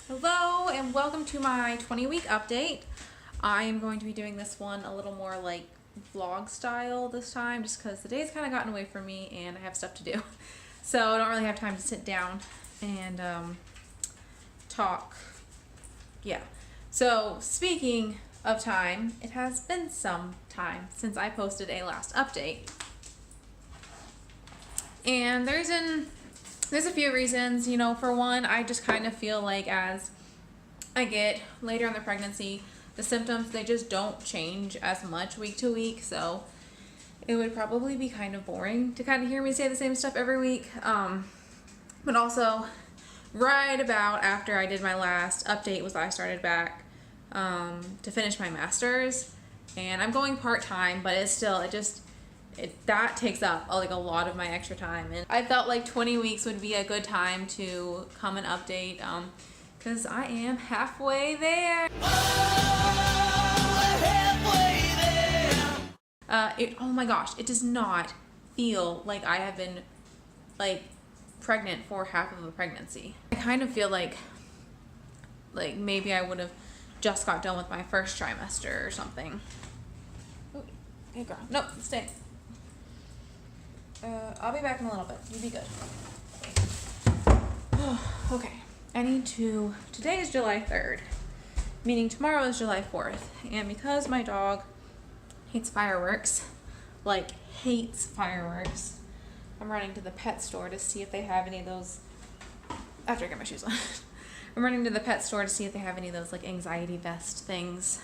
Hello and welcome to my 20-week update. I am going to be doing this one a little more like vlog style this time just because the day's kind of gotten away from me and I have stuff to do. So I don't really have time to sit down and talk. Yeah. So speaking of time, it has been some time since I posted a last update. And there's a few reasons. You know, for one, I just kind of feel like as I get later in the pregnancy, the symptoms, they just don't change as much week to week. So it would probably be kind of boring to kind of hear me say the same stuff every week. But also, right about after I did my last update was I started back to finish my master's. And I'm going part-time, but it's still, that takes up like a lot of my extra time, and I felt like 20 weeks would be a good time to come and update because I am halfway there. Oh my gosh, it does not feel like I have been like pregnant for half of a pregnancy. I kind of feel like maybe I would have just got done with my first trimester or something. Ooh, hey girl, nope, stay. I'll be back in a little bit. You be good. Okay. Today is July 3rd, meaning tomorrow is July 4th. And because my dog hates fireworks, I'm running to the pet store to see if they have any of those, after I get my shoes on. I'm running to the pet store to see if they have any of those like anxiety vest things.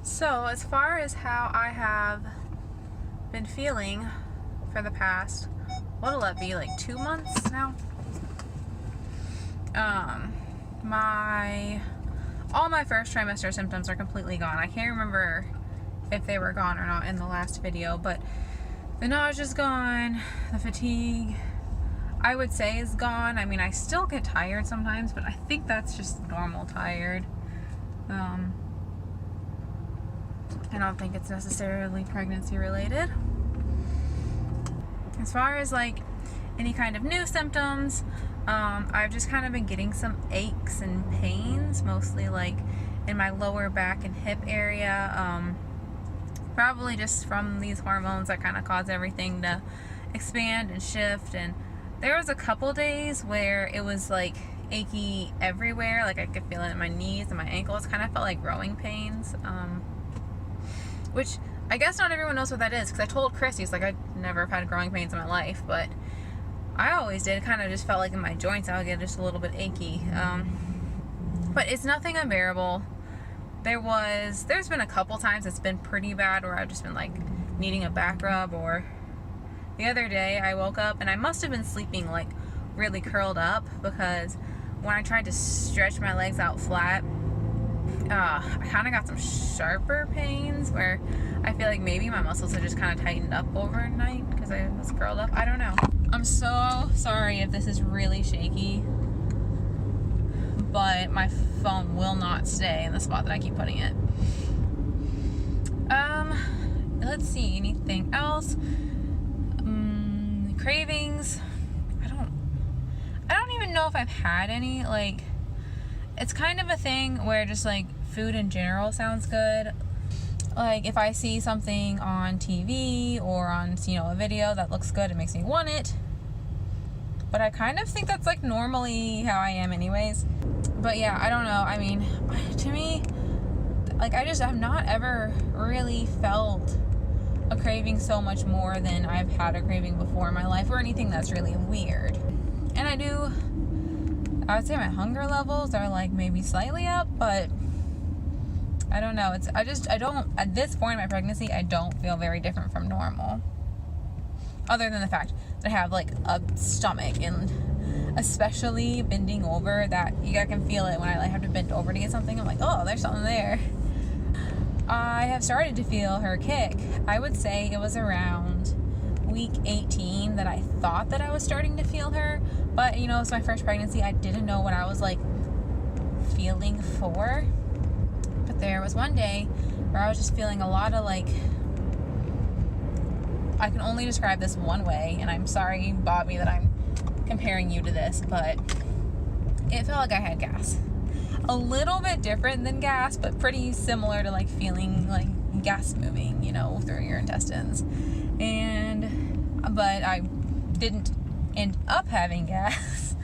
So as far as how I have been feeling for the past, what'll it be, like 2 months now? All my first trimester symptoms are completely gone. I can't remember if they were gone or not in the last video, but the nausea's gone, the fatigue, I would say, is gone. I mean, I still get tired sometimes, but I think that's just normal tired. I don't think it's necessarily pregnancy related. As far as like any kind of new symptoms, I've just kind of been getting some aches and pains, mostly like in my lower back and hip area. Probably just from these hormones that kind of cause everything to expand and shift. And there was a couple days where it was like achy everywhere, like I could feel it in my knees and my ankles. Kind of felt like growing pains, which I guess not everyone knows what that is, because I told Chris, he's like, I never have had growing pains in my life, but I always did. It kind of just felt like in my joints I would get just a little bit achy. But it's nothing unbearable. There's been a couple times it's been pretty bad where I've just been like needing a back rub, or the other day I woke up and I must have been sleeping like really curled up, because when I tried to stretch my legs out flat, I kind of got some sharper pains where I feel like maybe my muscles have just kind of tightened up overnight because I was curled up. I don't know. I'm so sorry if this is really shaky, but my phone will not stay in the spot that I keep putting it. Let's see, anything else? Cravings. I don't even know if I've had any. Like, it's kind of a thing where just like food in general sounds good. Like if I see something on TV or on, a video that looks good, it makes me want it. But I kind of think that's like normally how I am anyways. But yeah, I don't know. I mean, to me, like I've not ever really felt a craving so much more than I've had a craving before in my life, or anything that's really weird. And I would say my hunger levels are like maybe slightly up, but I don't know. At this point in my pregnancy, I don't feel very different from normal. Other than the fact that I have like a stomach, and especially bending over, that I can feel it when I like have to bend over to get something. I'm like, oh, there's something there. I have started to feel her kick. I would say it was around week 18 that I thought that I was starting to feel her, but it's my first pregnancy. I didn't know what I was like feeling for. But there was one day where I was just feeling a lot of like, I can only describe this one way, and I'm sorry, Bobby, that I'm comparing you to this, but it felt like I had gas. A little bit different than gas, but pretty similar to like feeling like gas moving, you know, through your intestines. But I didn't end up having gas.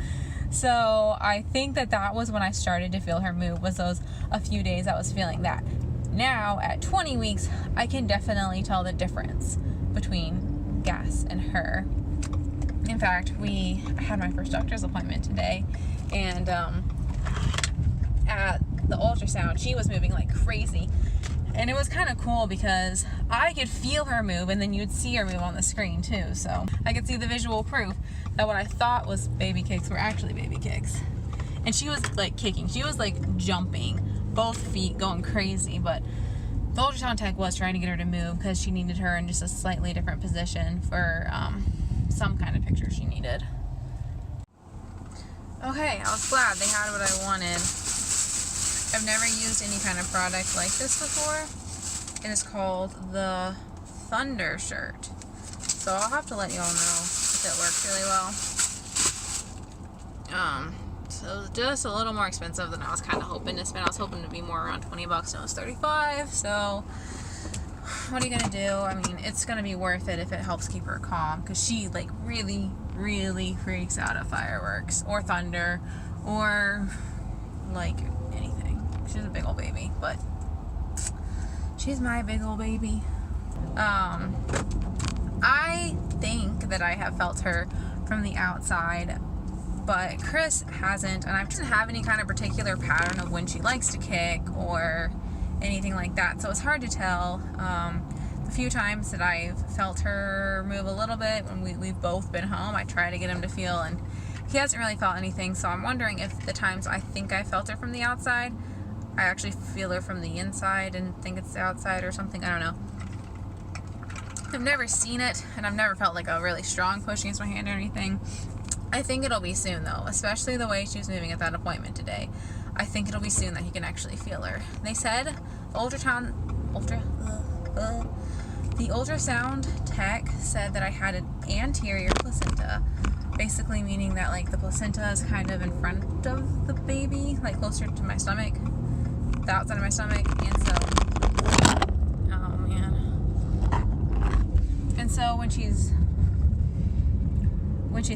So I think that was when I started to feel her move, was those a few days I was feeling that. Now at 20 weeks, I can definitely tell the difference between gas and her. In fact, I had my first doctor's appointment today, and at the ultrasound, she was moving like crazy. And it was kind of cool because I could feel her move, and then you'd see her move on the screen too. So I could see the visual proof that what I thought was baby kicks were actually baby kicks. And she was like kicking. She was like jumping, both feet going crazy. But the ultrasound tech was trying to get her to move because she needed her in just a slightly different position for some kind of picture she needed. Okay, I was glad they had what I wanted. I've never used any kind of product like this before. It is called the Thunder Shirt. So I'll have to let you all know if it works really well. So just a little more expensive than I was kind of hoping to spend. I was hoping to be more around 20 bucks, and it was 35. So what are you gonna do? I mean, it's gonna be worth it if it helps keep her calm, because she like really, really freaks out at fireworks or thunder or like anything. She's a big old baby, but she's my big old baby. I think that I have felt her from the outside, but Chris hasn't, and I doesn't have any kind of particular pattern of when she likes to kick or anything like that, so it's hard to tell. The few times that I've felt her move a little bit when we've both been home, I try to get him to feel, and he hasn't really felt anything, so I'm wondering if the times I think I felt her from the outside, I actually feel her from the inside and think it's the outside or something. I don't know. I've never seen it, and I've never felt like a really strong push against my hand or anything. I think it'll be soon, though, especially the way she was moving at that appointment today. I think it'll be soon that he can actually feel her. They said the ultrasound tech said that I had an anterior placenta, basically meaning that like the placenta is kind of in front of the baby, like closer to my stomach, the outside of my stomach, and so, oh man. And so when she's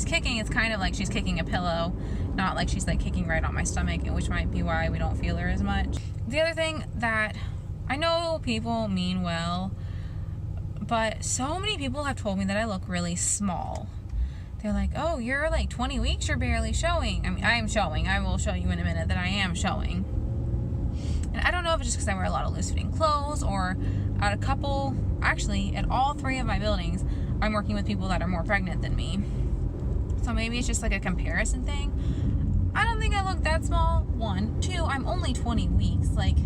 kicking, it's kind of like she's kicking a pillow, not like she's like kicking right on my stomach, which might be why we don't feel her as much. The other thing that I know people mean well, but so many people have told me that I look really small. They're like, oh, you're like 20 weeks, you're barely showing. I mean, I am showing. I will show you in a minute that I am showing. And I don't know if it's just because I wear a lot of loose-fitting clothes, or at at all three of my buildings, I'm working with people that are more pregnant than me. So maybe it's just like a comparison thing. I don't think I look that small. 1, 2, I'm only 20 weeks. Like,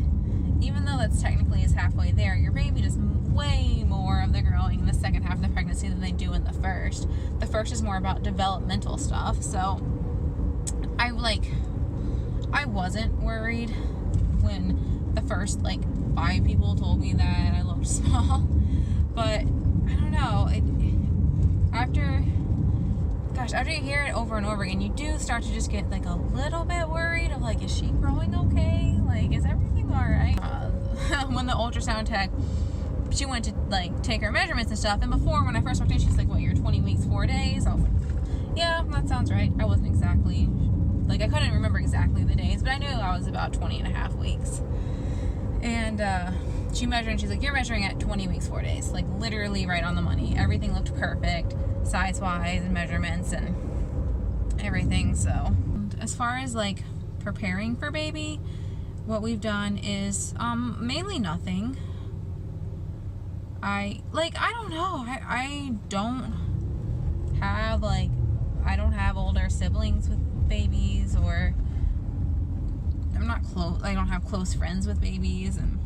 even though that's technically is halfway there, your baby does way more of the growing in the second half of the pregnancy than they do in the first. The first is more about developmental stuff. So I wasn't worried when the first like 5 people told me that I looked small. But I don't know. After you hear it over and over again, you do start to just get like a little bit worried of like, is she growing okay? Like, is everything all right? When the ultrasound tech, she went to like take her measurements and stuff, and before, when I first walked in, she's like, what, you're 20 weeks, 4 days? I was like, yeah, that sounds right. I wasn't exactly, like, I couldn't remember exactly the days, but I knew I was about 20 and a half weeks. And she measured, and she's like, you're measuring at 20 weeks, 4 days. Like, literally right on the money. Everything looked perfect, size-wise, and measurements, and everything. So, as far as, like, preparing for baby, what we've done is mainly nothing. I don't know. I don't have older siblings with babies, or I don't have close friends with babies, and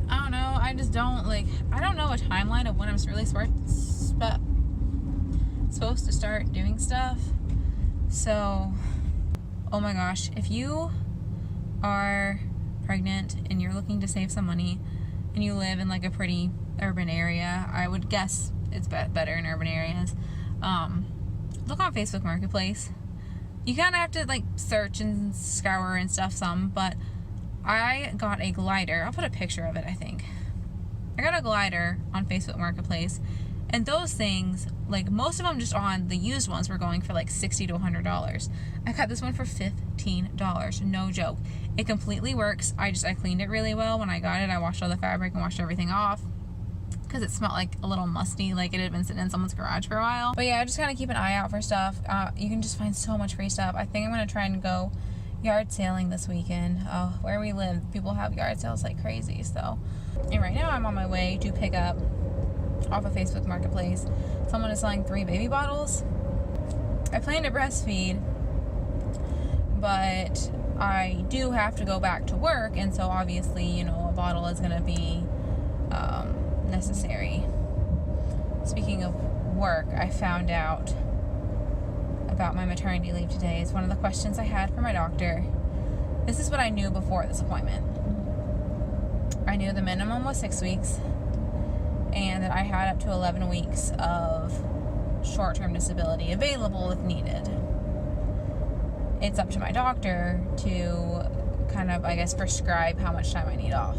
I don't know. I just don't I don't know a timeline of when I'm really supposed to start doing stuff. So, oh my gosh, if you are pregnant and you're looking to save some money and you live in like a pretty urban area, I would guess it's better in urban areas. Look on Facebook Marketplace. You kind of have to like search and scour and stuff some, but I got a glider. I'll put a picture of it, I think. I got a glider on Facebook Marketplace, and those things, like most of them just on the used ones, were going for like $60 to $100. I got this one for $15, no joke. It completely works. I cleaned it really well when I got it. I washed all the fabric and washed everything off because it smelled like a little musty, like it had been sitting in someone's garage for a while. But yeah, I just kind of keep an eye out for stuff. You can just find so much free stuff. I think I'm going to try and go yard sailing this weekend. Where we live, people have yard sales like crazy. So, and right now I'm on my way to pick up off of Facebook Marketplace. Someone is selling 3 baby bottles. I plan to breastfeed, but I do have to go back to work, and so obviously, you know, a bottle is going to be necessary. Speaking of work, I found out about my maternity leave today. It's one of the questions I had for my doctor. This is what I knew before this appointment. I knew the minimum was 6 weeks, and that I had up to 11 weeks of short-term disability available if needed. It's up to my doctor to kind of, I guess, prescribe how much time I need off.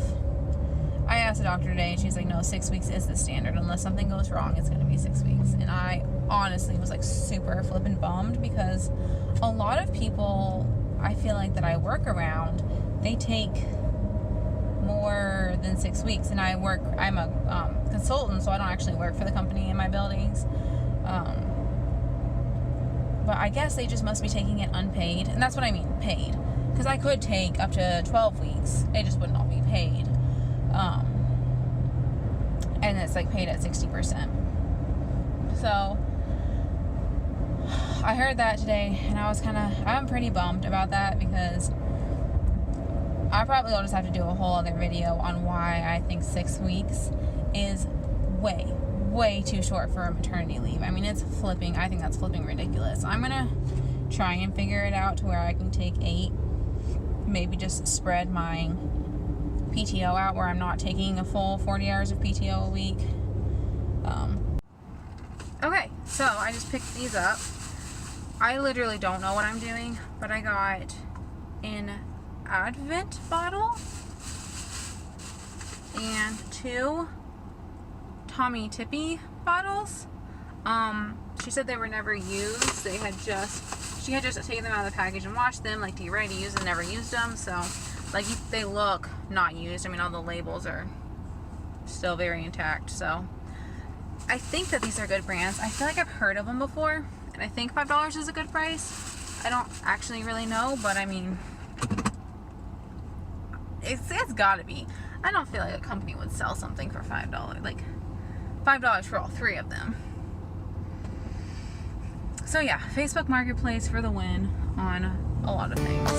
I asked the doctor today, and she's like, no, 6 weeks is the standard. Unless something goes wrong, it's going to be 6 weeks. And I honestly was like super flippin' bummed, because a lot of people I feel like that I work around, they take more than 6 weeks. And I'm a consultant, so I don't actually work for the company in my buildings. But I guess they just must be taking it unpaid. And that's what I mean, paid. Because I could take up to 12 weeks. It just would not be paid. And it's like paid at 60%. So I heard that today, and I'm pretty bummed about that, because I probably will just have to do a whole other video on why I think 6 weeks is way too short for a maternity leave. I mean, I think that's flipping ridiculous. I'm gonna try and figure it out to where I can take 8, maybe just spread my PTO out where I'm not taking a full 40 hours of PTO a week. Okay, so I just picked these up. I literally don't know what I'm doing, but I got an Advent bottle and 2 Tommy Tippy bottles. She said they were never used. She had just taken them out of the package and washed them, like, to get ready to use them, never used them. So, like, they look not used. I mean, all the labels are still very intact. So, I think that these are good brands. I feel like I've heard of them before, and I think $5 is a good price. I don't actually really know, but I mean, it's gotta be. I don't feel like a company would sell something for $5. Like, $5 for all 3 of them. So yeah, Facebook Marketplace for the win on a lot of things.